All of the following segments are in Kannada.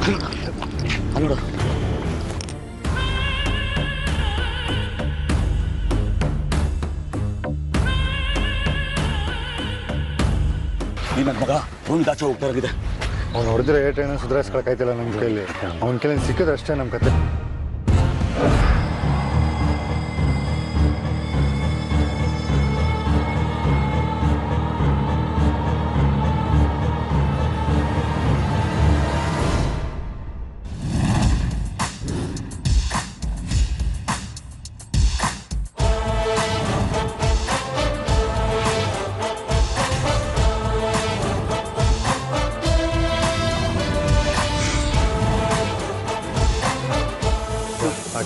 ನೋಡು ನನ್ನ ಮಗ ರೂಮಿಗೆ ಆಚೆ ಹೋಗ್ತಾ ಇರೋಗಿದೆ. ಅವ್ನು ಹೊಡೆದ್ರೆ ಏಟೇನೋ ಸುಧಾರಿಸ್ಕೊಳಕ್ಕಾಯ್ತಿಲ್ಲ ನಮ್ಮ ಕೈಯಲ್ಲಿ. ಅವನ ಕೈಯಲ್ಲಿ ಸಿಕ್ಕಿದ್ರೆ ಅಷ್ಟೇ ನಮ್ಮ ಕತೆ.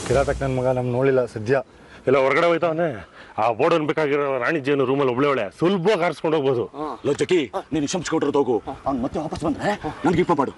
ಕಿರಾತಕ್ ನನ್ನ ಮಗ ನಮ್ಗೆ ನೋಡಿಲ್ಲ ಸದ್ಯ. ಎಲ್ಲ ಹೊರಗಡೆ ಹೋಯ್ತಾವನೆ. ಆ ಬೋರ್ಡ್ ಅನ್ಬೇಕಾಗಿರೋ ರಾಣಿ ಜೇನು ರೂಮಲ್ಲಿ ಒಳ್ಳೆ ಸುಲಭವಾಗಿ ಆರಿಸ್ಕೊಂಡು ಹೋಗ್ಬೋದು. ಲೋಚಕಿ ನೀನು ಶಂಸ್ಕೊಟ್ರದ್ದು ಹೋಗು. ಅವ್ನು ಮತ್ತೆ ವಾಪಸ್ ಬಂದ್ರೆ ನನ್ಗೆ ಇಪ್ಪ ಮಾಡು.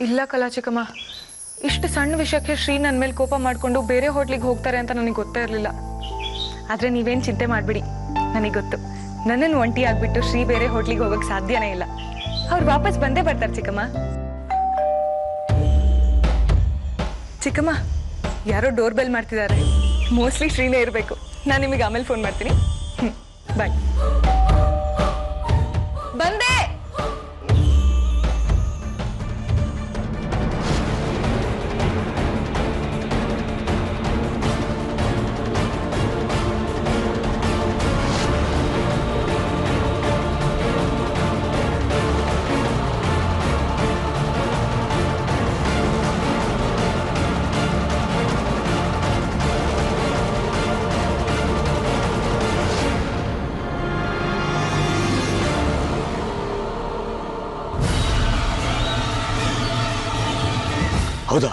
ಇಲ್ಲ ಕಲಾ ಚಿಕ್ಕಮ್ಮ, ಇಷ್ಟು ಸಣ್ಣ ವಿಷಯಕ್ಕೆ ಶ್ರೀ ನನ್ನ ಮೇಲೆ ಕೋಪ ಮಾಡಿಕೊಂಡು ಬೇರೆ ಹೋಟ್ಲಿಗೆ ಹೋಗ್ತಾರೆ ಅಂತ ನನಗೆ ಗೊತ್ತೇ ಇರಲಿಲ್ಲ. ಆದರೆ ನೀವೇನು ಚಿಂತೆ ಮಾಡಬೇಡಿ, ನನಗೆ ಗೊತ್ತು ನನ್ನನ್ನು ಒಂಟಿ ಆಗಿಬಿಟ್ಟು ಶ್ರೀ ಬೇರೆ ಹೋಟ್ಲಿಗೆ ಹೋಗೋಕ್ಕೆ ಸಾಧ್ಯನೇ ಇಲ್ಲ. ಅವ್ರು ವಾಪಸ್ ಬಂದೇ ಬರ್ತಾರೆ ಚಿಕ್ಕಮ್ಮ. ಚಿಕ್ಕಮ್ಮ, ಯಾರೋ ಡೋರ್ ಬೆಲ್ ಮಾಡ್ತಿದ್ದಾರೆ. ಮೋಸ್ಟ್ಲಿ ಶ್ರೀನೇ ಇರಬೇಕು. ನಾನು ನಿಮಗೆ ಆಮೇಲೆ ಫೋನ್ ಮಾಡ್ತೀನಿ. ಬಾಯ್. ಬಂದೆ. ಹೌದಾ?